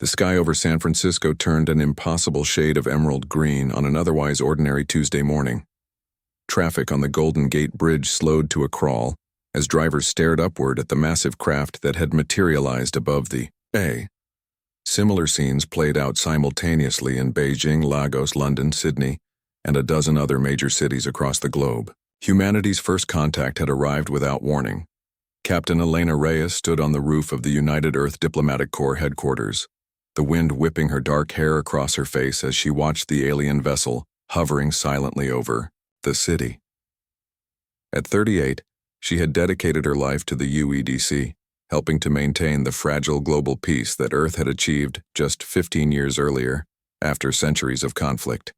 The sky over San Francisco turned an impossible shade of emerald green on an otherwise ordinary Tuesday morning. Traffic on the Golden Gate Bridge slowed to a crawl as drivers stared upward at the massive craft that had materialized above the bay. Similar scenes played out simultaneously in Beijing, Lagos, London, Sydney, and a dozen other major cities across the globe. Humanity's first contact had arrived without warning. Captain Elena Reyes stood on the roof of the United Earth Diplomatic Corps headquarters, the wind whipping her dark hair across her face as she watched the alien vessel hovering silently over the city. At 38, she had dedicated her life to the UEDC, helping to maintain the fragile global peace that Earth had achieved just 15 years earlier, after centuries of conflict.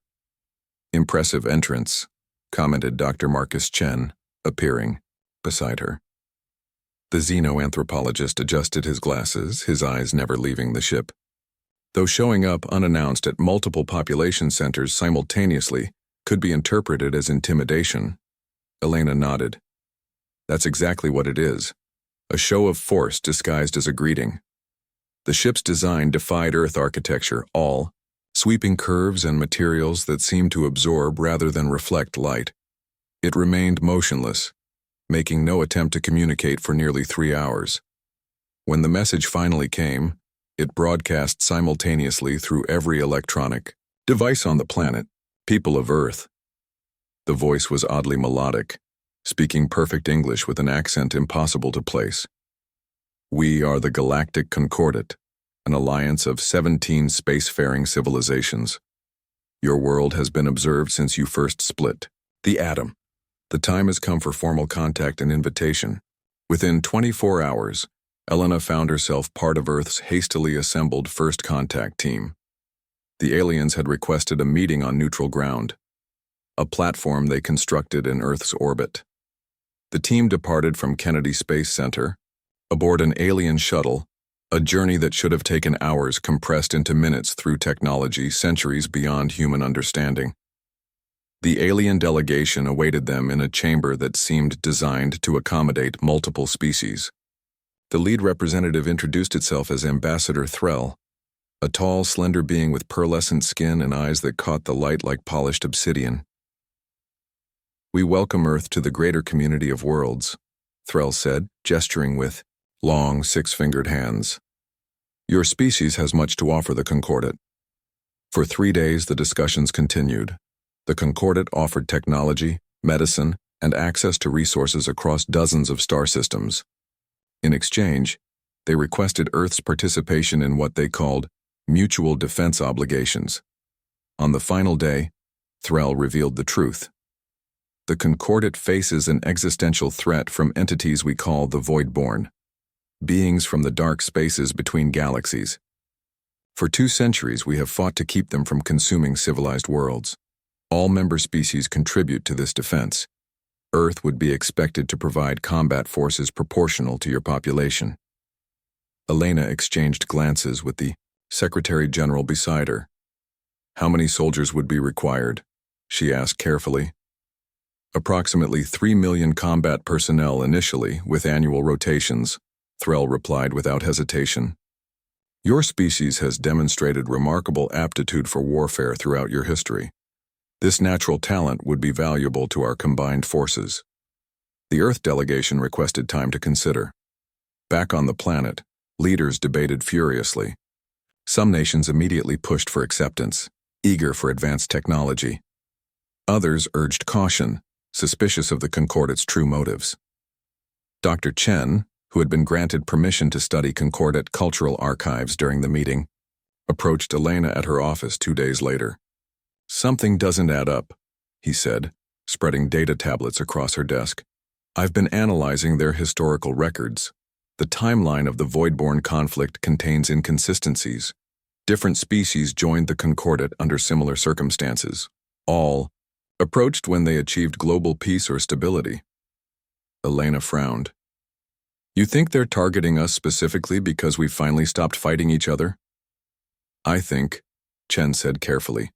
"Impressive entrance," commented Dr. Marcus Chen, appearing beside her. The xenoanthropologist adjusted his glasses, his eyes never leaving the ship. Though showing up unannounced at multiple population centers simultaneously could be interpreted as intimidation, Elena nodded. That's exactly what it is. A show of force disguised as a greeting. The ship's design defied Earth architecture, all sweeping curves and materials that seemed to absorb rather than reflect light. It remained motionless, making no attempt to communicate for nearly 3 hours. When the message finally came, it broadcast simultaneously through every electronic device on the planet. "People of Earth." The voice was oddly melodic, speaking perfect English with an accent impossible to place. "We are the Galactic Concordat, an alliance of 17 spacefaring civilizations. Your world has been observed since you first split the atom. The time has come for formal contact and invitation." Within 24 hours, Elena found herself part of Earth's hastily assembled first contact team. The aliens had requested a meeting on neutral ground, a platform they constructed in Earth's orbit. The team departed from Kennedy Space Center, aboard an alien shuttle, a journey that should have taken hours compressed into minutes through technology centuries beyond human understanding. The alien delegation awaited them in a chamber that seemed designed to accommodate multiple species. The lead representative introduced itself as Ambassador Threll, a tall, slender being with pearlescent skin and eyes that caught the light like polished obsidian. "We welcome Earth to the greater community of worlds," Threll said, gesturing with long, six-fingered hands. "Your species has much to offer the Concordat." For 3 days, the discussions continued. The Concordat offered technology, medicine, and access to resources across dozens of star systems. In exchange, they requested Earth's participation in what they called mutual defense obligations. On the final day, Threll revealed the truth. The Concordat faces an existential threat from entities we call the Voidborn, beings from the dark spaces between galaxies. For 2 centuries, we have fought to keep them from consuming civilized worlds. All member species contribute to this defense. Earth would be expected to provide combat forces proportional to your population. Elena exchanged glances with the Secretary General beside her. "How many soldiers would be required?" she asked carefully. "Approximately 3 million combat personnel initially, with annual rotations," Threll replied without hesitation. "Your species has demonstrated remarkable aptitude for warfare throughout your history. This natural talent would be valuable to our combined forces." The Earth delegation requested time to consider. Back on the planet, leaders debated furiously. Some nations immediately pushed for acceptance, eager for advanced technology. Others urged caution, suspicious of the Concordat's true motives. Dr. Chen, who had been granted permission to study Concordat cultural archives during the meeting, approached Elena at her office 2 days later. "Something doesn't add up," he said, spreading data tablets across her desk. "I've been analyzing their historical records. The timeline of the Voidborn conflict contains inconsistencies. Different species joined the Concordat under similar circumstances. All approached when they achieved global peace or stability." Elena frowned. "You think they're targeting us specifically because we finally stopped fighting each other?" "I think," Chen said carefully,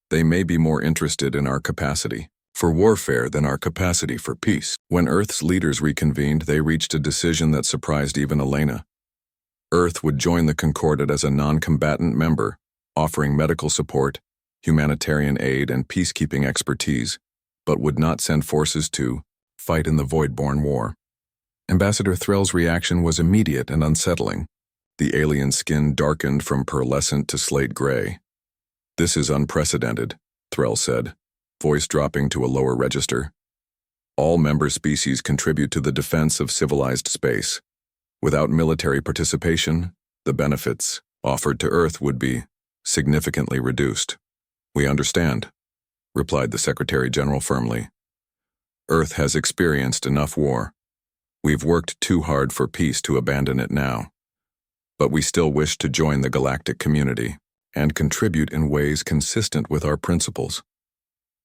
"they may be more interested in our capacity for warfare than our capacity for peace." When Earth's leaders reconvened, they reached a decision that surprised even Elena. Earth would join the Concordat as a non-combatant member, offering medical support, humanitarian aid, and peacekeeping expertise, but would not send forces to fight in the Voidborn War. Ambassador Threll's reaction was immediate and unsettling. The alien skin darkened from pearlescent to slate gray. "This is unprecedented," Threll said, voice dropping to a lower register. "All member species contribute to the defense of civilized space. Without military participation, the benefits offered to Earth would be significantly reduced." "We understand," replied the Secretary General firmly. "Earth has experienced enough war. We've worked too hard for peace to abandon it now. But we still wish to join the galactic community and contribute in ways consistent with our principles."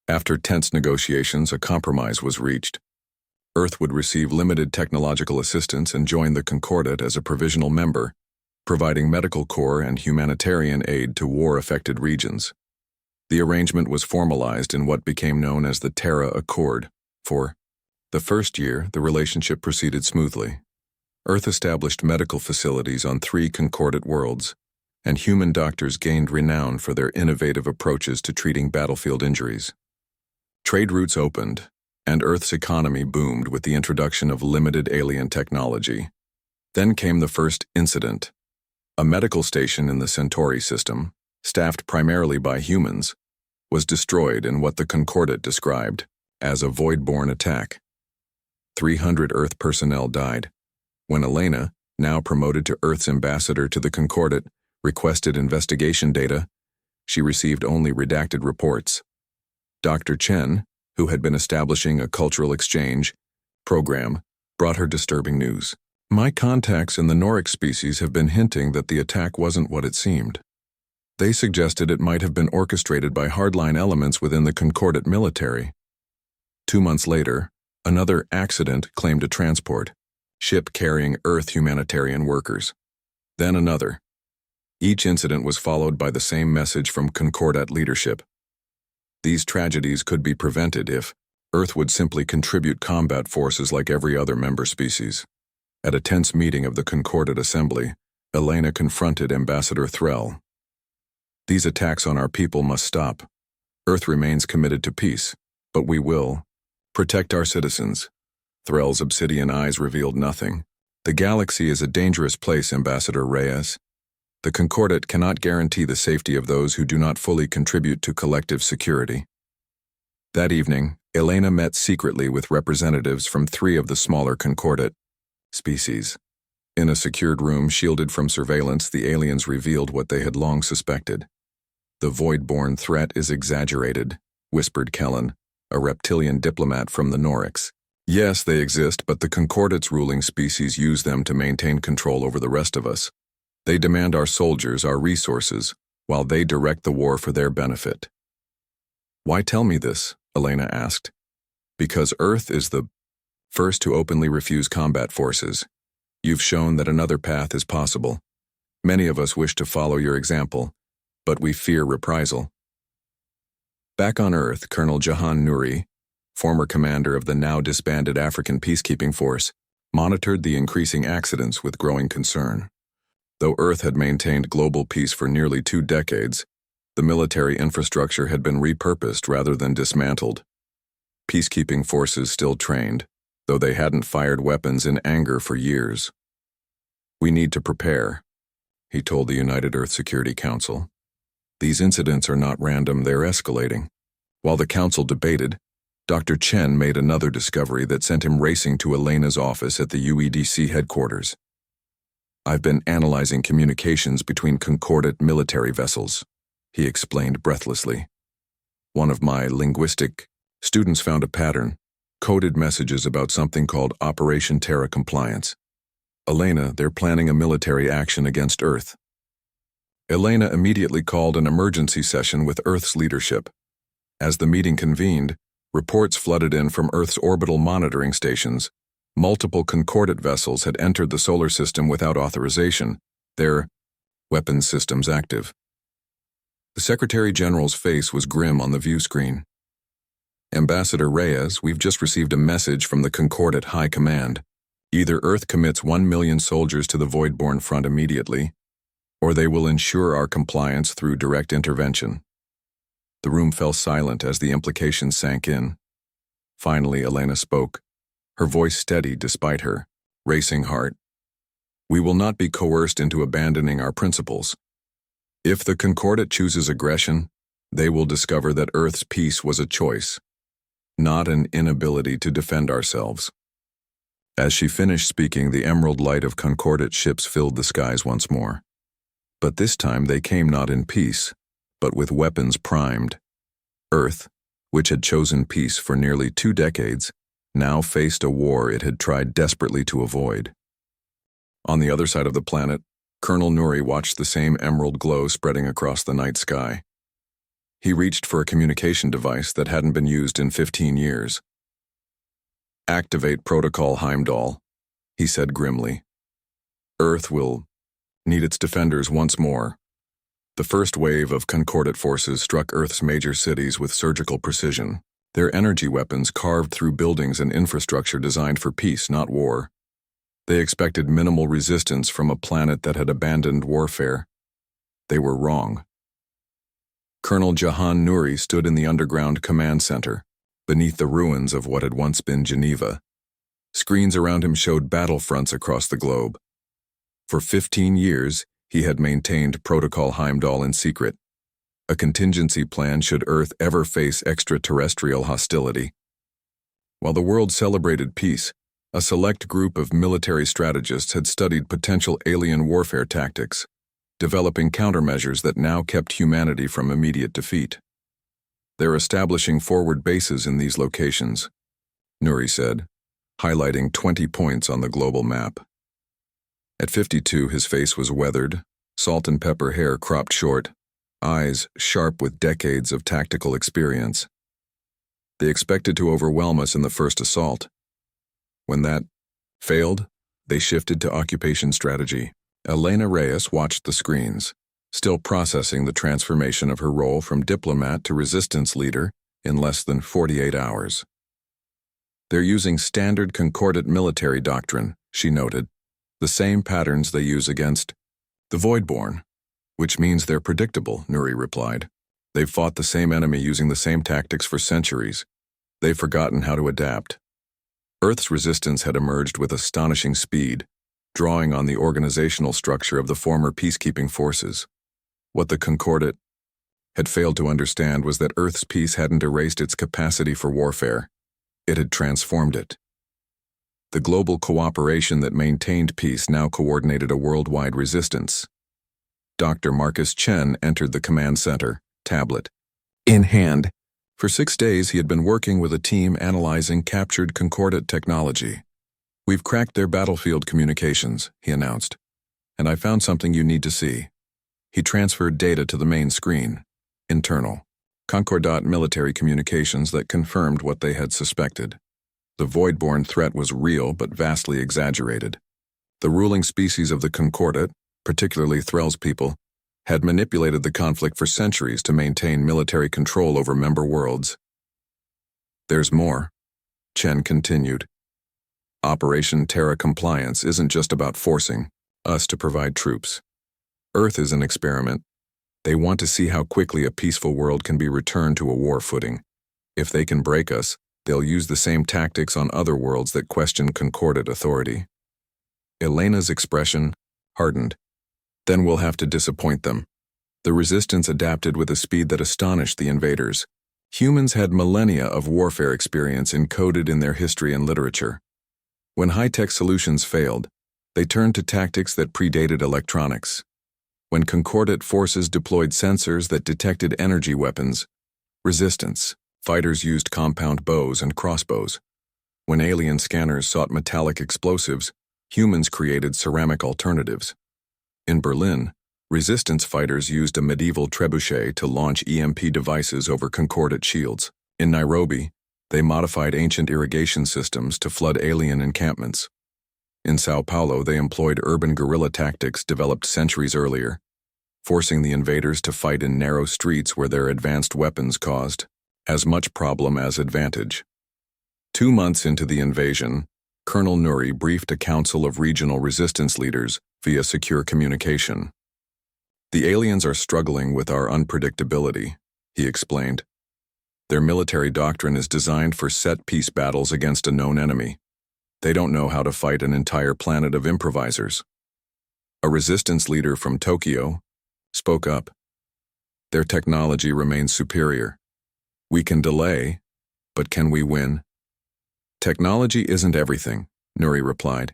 After tense negotiations, a compromise was reached. Earth would receive limited technological assistance and join the Concordat as a provisional member, providing medical corps and humanitarian aid to war-affected regions. The arrangement was formalized in what became known as the Terra Accord. For the first year, the relationship proceeded smoothly. Earth established medical facilities on 3 Concordat worlds, and human doctors gained renown for their innovative approaches to treating battlefield injuries. Trade routes opened, and Earth's economy boomed with the introduction of limited alien technology. Then came the first incident. A medical station in the Centauri system, staffed primarily by humans, was destroyed in what the Concordat described as a Voidborn attack. 300 Earth personnel died. When Elena, now promoted to Earth's ambassador to the Concordat, requested investigation data, she received only redacted reports. Dr. Chen, who had been establishing a cultural exchange program, brought her disturbing news. "My contacts in the Noric species have been hinting that the attack wasn't what it seemed. They suggested it might have been orchestrated by hardline elements within the Concordat military." 2 months later, another accident claimed a transport, ship carrying Earth humanitarian workers. Then another. Each incident was followed by the same message from Concordat leadership. These tragedies could be prevented if Earth would simply contribute combat forces like every other member species. At a tense meeting of the Concordat Assembly, Elena confronted Ambassador Threll. "These attacks on our people must stop. Earth remains committed to peace, but we will protect our citizens." Threll's obsidian eyes revealed nothing. "The galaxy is a dangerous place, Ambassador Reyes. The Concordat cannot guarantee the safety of those who do not fully contribute to collective security." That evening, Elena met secretly with representatives from 3 of the smaller Concordat species. In a secured room shielded from surveillance, the aliens revealed what they had long suspected. "The Voidborn threat is exaggerated," whispered Kellen, a reptilian diplomat from the Norics. "Yes, they exist, but the Concordat's ruling species use them to maintain control over the rest of us. They demand our soldiers, our resources, while they direct the war for their benefit." "Why tell me this?" Elena asked. "Because Earth is the first to openly refuse combat forces. You've shown that another path is possible. Many of us wish to follow your example, but we fear reprisal." Back on Earth, Colonel Jahan Nuri, former commander of the now disbanded African peacekeeping force, monitored the increasing accidents with growing concern. Though Earth had maintained global peace for nearly 2 decades, the military infrastructure had been repurposed rather than dismantled. Peacekeeping forces still trained, though they hadn't fired weapons in anger for years. "We need to prepare," he told the United Earth Security Council. "These incidents are not random, they're escalating." While the council debated, Dr. Chen made another discovery that sent him racing to Elena's office at the UEDC headquarters. "I've been analyzing communications between Concordat military vessels," he explained breathlessly. "One of my linguistic students found a pattern, coded messages about something called Operation Terra Compliance. Elena, they're planning a military action against Earth." Elena immediately called an emergency session with Earth's leadership. As the meeting convened, reports flooded in from Earth's orbital monitoring stations. Multiple Concordat vessels had entered the solar system without authorization, their weapons systems active. The Secretary General's face was grim on the view screen. "Ambassador Reyes, we've just received a message from the Concordat High Command. Either Earth commits 1 million soldiers to the Voidborn front immediately, or they will ensure our compliance through direct intervention. The room fell silent as the implications sank in. Finally, Elena spoke, her voice steady despite her racing heart. We will not be coerced into abandoning our principles. If the Concordat chooses aggression, they will discover that Earth's peace was a choice, not an inability to defend ourselves. As she finished speaking, the emerald light of Concordat ships filled the skies once more. But this time they came not in peace, but with weapons primed. Earth, which had chosen peace for nearly 2 decades, now faced a war it had tried desperately to avoid. On the other side of the planet, Colonel Nuri watched the same emerald glow spreading across the night sky. He reached for a communication device that hadn't been used in 15 years. "Activate Protocol Heimdall," he said grimly. "Earth will need its defenders once more." The first wave of Concordat forces struck Earth's major cities with surgical precision. Their energy weapons carved through buildings and infrastructure designed for peace, not war. They expected minimal resistance from a planet that had abandoned warfare. They were wrong. Colonel Jahan Nuri stood in the underground command center, beneath the ruins of what had once been Geneva. Screens around him showed battlefronts across the globe. For 15 years, he had maintained Protocol Heimdall in secret, a contingency plan should Earth ever face extraterrestrial hostility. While the world celebrated peace, a select group of military strategists had studied potential alien warfare tactics, developing countermeasures that now kept humanity from immediate defeat. "They're establishing forward bases in these locations," Nuri said, highlighting 20 points on the global map. At 52, his face was weathered, salt and pepper hair cropped short, eyes sharp with decades of tactical experience. They expected to overwhelm us in the first assault. When that failed, they shifted to occupation strategy. Elena Reyes watched the screens, still processing the transformation of her role from diplomat to resistance leader in less than 48 hours. "They're using standard Concordat military doctrine," she noted, "the same patterns they use against the Voidborn." "Which means they're predictable," Nuri replied. "They've fought the same enemy using the same tactics for centuries. They've forgotten how to adapt." Earth's resistance had emerged with astonishing speed, drawing on the organizational structure of the former peacekeeping forces. What the Concordat had failed to understand was that Earth's peace hadn't erased its capacity for warfare. It had transformed it. The global cooperation that maintained peace now coordinated a worldwide resistance. Dr. Marcus Chen entered the command center, tablet in hand. For 6 days, he had been working with a team analyzing captured Concordat technology. "We've cracked their battlefield communications," he announced, "and I found something you need to see." He transferred data to the main screen. Internal. Concordat military communications that confirmed what they had suspected. The Voidborn threat was real but vastly exaggerated. The ruling species of the Concordat, particularly Threll's people, had manipulated the conflict for centuries to maintain military control over member worlds. "There's more," Chen continued. "Operation Terra Compliance isn't just about forcing us to provide troops. Earth is an experiment. They want to see how quickly a peaceful world can be returned to a war footing. If they can break us, they'll use the same tactics on other worlds that question Concordat authority." Elena's expression hardened. "Then we'll have to disappoint them." The resistance adapted with a speed that astonished the invaders. Humans had millennia of warfare experience encoded in their history and literature. When high-tech solutions failed, they turned to tactics that predated electronics. When Concordat forces deployed sensors that detected energy weapons, resistance, fighters used compound bows and crossbows. When alien scanners sought metallic explosives, humans created ceramic alternatives. In Berlin, resistance fighters used a medieval trebuchet to launch EMP devices over Concordat shields. In Nairobi, they modified ancient irrigation systems to flood alien encampments. In Sao Paulo, they employed urban guerrilla tactics developed centuries earlier, forcing the invaders to fight in narrow streets where their advanced weapons caused as much problem as advantage. 2 months into the invasion, Colonel Nuri briefed a council of regional resistance leaders via secure communication. The aliens are struggling with our unpredictability, he explained. Their military doctrine is designed for set-piece battles against a known enemy. They don't know how to fight an entire planet of improvisers. A resistance leader from Tokyo spoke up. Their technology remains superior. We can delay, but can we win? Technology isn't everything, Nuri replied.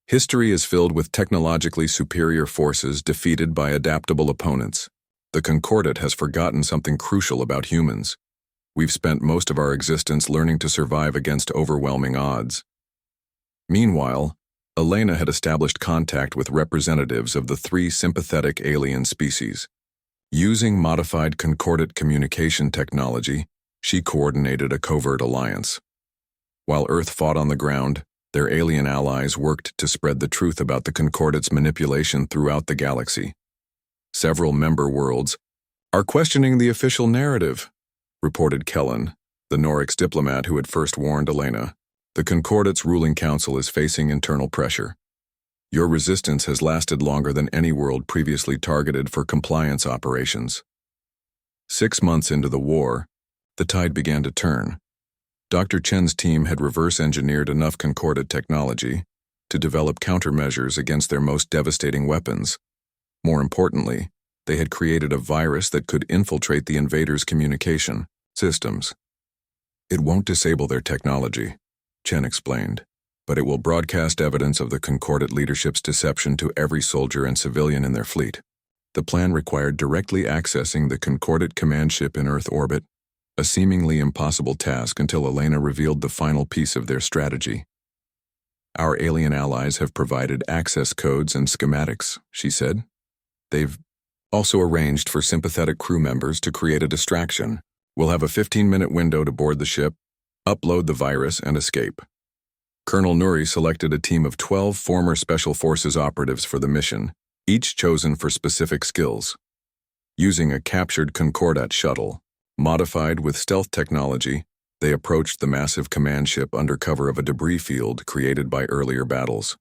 History is filled with technologically superior forces defeated by adaptable opponents. The Concordat has forgotten something crucial about humans. We've spent most of our existence learning to survive against overwhelming odds. Meanwhile, Elena had established contact with representatives of the 3 sympathetic alien species. Using modified Concordat communication technology, she coordinated a covert alliance. While Earth fought on the ground, their alien allies worked to spread the truth about the Concordat's manipulation throughout the galaxy. Several member worlds are questioning the official narrative, reported Kellen, the Norix diplomat who had first warned Elena. The Concordat's ruling council is facing internal pressure. Your resistance has lasted longer than any world previously targeted for compliance operations. 6 months into the war, the tide began to turn. Dr. Chen's team had reverse-engineered enough Concordat technology to develop countermeasures against their most devastating weapons. More importantly, they had created a virus that could infiltrate the invaders' communication systems. It won't disable their technology, Chen explained, but it will broadcast evidence of the Concordat leadership's deception to every soldier and civilian in their fleet. The plan required directly accessing the Concordat command ship in Earth orbit, a seemingly impossible task until Elena revealed the final piece of their strategy. Our alien allies have provided access codes and schematics, she said. They've also arranged for sympathetic crew members to create a distraction. We'll have a 15-minute window to board the ship, upload the virus, and escape. Colonel Nuri selected a team of 12 former Special Forces operatives for the mission, each chosen for specific skills. Using a captured Concordat shuttle, modified with stealth technology, they approached the massive command ship under cover of a debris field created by earlier battles.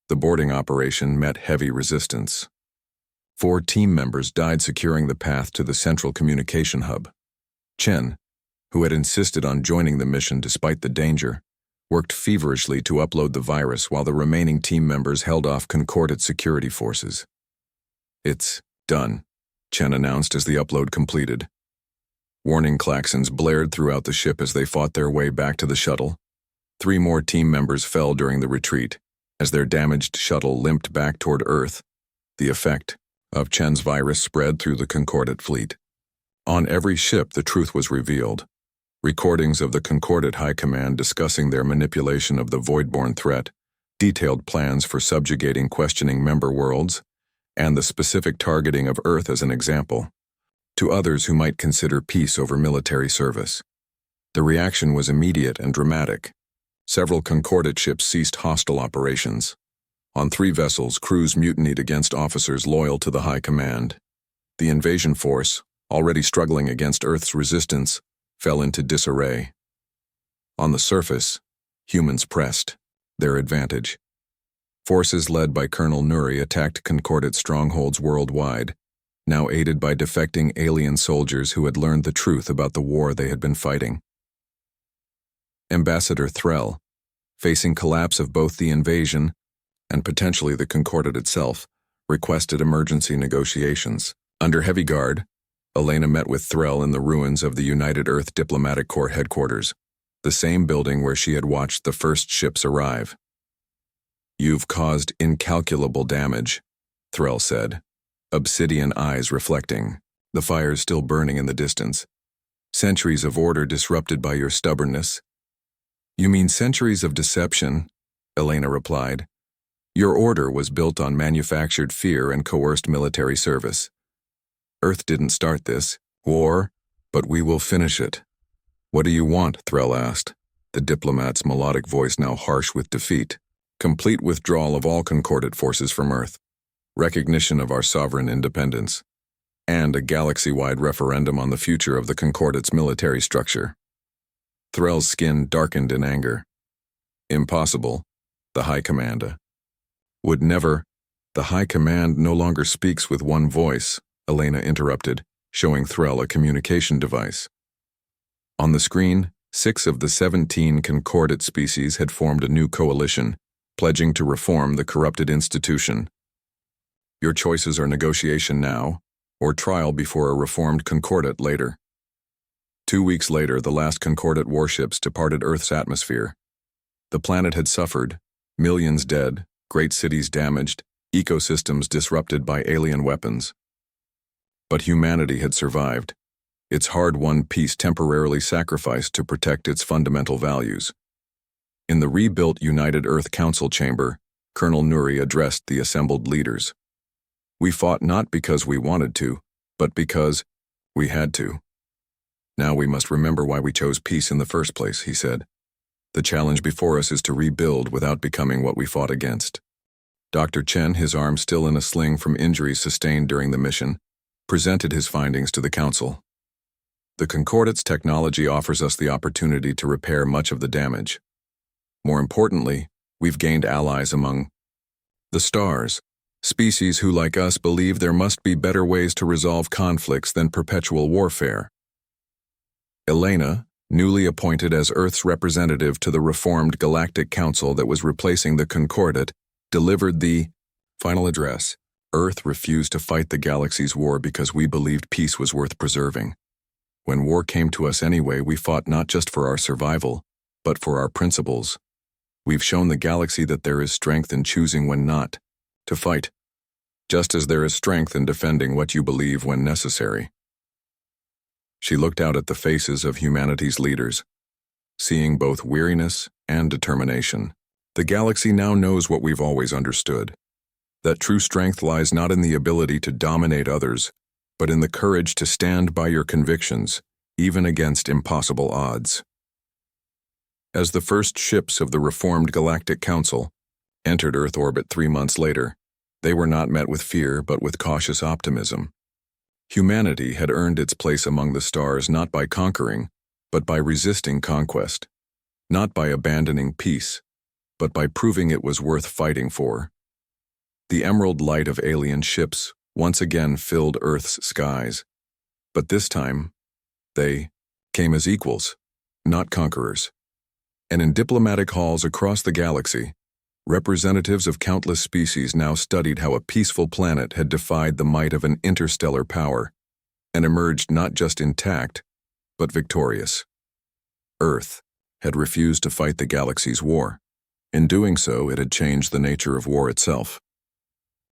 The boarding operation met heavy resistance. 4 team members died securing the path to the central communication hub. Chen, who had insisted on joining the mission despite the danger, worked feverishly to upload the virus while the remaining team members held off Concordat security forces. It's done, Chen announced as the upload completed. Warning klaxons blared throughout the ship as they fought their way back to the shuttle. 3 more team members fell during the retreat, as their damaged shuttle limped back toward Earth. The effect of Chen's virus spread through the Concordat fleet. On every ship, the truth was revealed. Recordings of the Concordat High Command discussing their manipulation of the Voidborn threat, detailed plans for subjugating questioning member worlds, and the specific targeting of Earth as an example, to others who might consider peace over military service. The reaction was immediate and dramatic. Several Concordat ships ceased hostile operations. On 3 vessels, crews mutinied against officers loyal to the High Command. The invasion force, already struggling against Earth's resistance, fell into disarray. On the surface, humans pressed their advantage. Forces led by Colonel Nuri attacked Concordat strongholds worldwide, now aided by defecting alien soldiers who had learned the truth about the war they had been fighting. Ambassador Threll, facing collapse of both the invasion and potentially the Concordat itself, requested emergency negotiations. Under heavy guard, Elena met with Threll in the ruins of the United Earth Diplomatic Corps headquarters, the same building where she had watched the first ships arrive. "You've caused incalculable damage," Threll said, obsidian eyes reflecting, the fires still burning in the distance. "Centuries of order disrupted by your stubbornness." "You mean centuries of deception," Elena replied. "Your order was built on manufactured fear and coerced military service. Earth didn't start this war, but we will finish it." "What do you want?" Threll asked, the diplomat's melodic voice now harsh with defeat. "Complete withdrawal of all Concordat forces from Earth, recognition of our sovereign independence, and a galaxy-wide referendum on the future of the Concordat's military structure." Threll's skin darkened in anger. Impossible, the High Command. Would never. The High Command no longer speaks with one voice, Elena interrupted, showing Threll a communication device. On the screen, 6 of the 17 concordate species had formed a new coalition, pledging to reform the corrupted institution. Your choices are negotiation now, or trial before a reformed concordate later. 2 weeks later, the last concordate warships departed Earth's atmosphere. The planet had suffered, millions dead, great cities damaged, ecosystems disrupted by alien weapons. But humanity had survived, its hard-won peace temporarily sacrificed to protect its fundamental values. In the rebuilt United Earth Council chamber, Colonel Nuri addressed the assembled leaders. We fought not because we wanted to, but because we had to. Now we must remember why we chose peace in the first place, he said. The challenge before us is to rebuild without becoming what we fought against. Dr. Chen, his arm still in a sling from injuries sustained during the mission, presented his findings to the council. The Concordate's technology offers us the opportunity to repair much of the damage. More importantly, we've gained allies among the stars, species who, like us, believe there must be better ways to resolve conflicts than perpetual warfare. Elena, newly appointed as Earth's representative to the reformed Galactic Council that was replacing the Concordate, delivered the final address. Earth refused to fight the galaxy's war because we believed peace was worth preserving. When war came to us anyway, we fought not just for our survival, but for our principles. We've shown the galaxy that there is strength in choosing when not to fight, just as there is strength in defending what you believe when necessary. She looked out at the faces of humanity's leaders, seeing both weariness and determination. The galaxy now knows what we've always understood, that true strength lies not in the ability to dominate others, but in the courage to stand by your convictions, even against impossible odds. As the first ships of the reformed Galactic Council entered Earth orbit 3 months later, they were not met with fear but with cautious optimism. Humanity had earned its place among the stars not by conquering, but by resisting conquest, not by abandoning peace, but by proving it was worth fighting for. The emerald light of alien ships once again filled Earth's skies, but this time, they came as equals, not conquerors. And in diplomatic halls across the galaxy, representatives of countless species now studied how a peaceful planet had defied the might of an interstellar power and emerged not just intact, but victorious. Earth had refused to fight the galaxy's war. In doing so, it had changed the nature of war itself.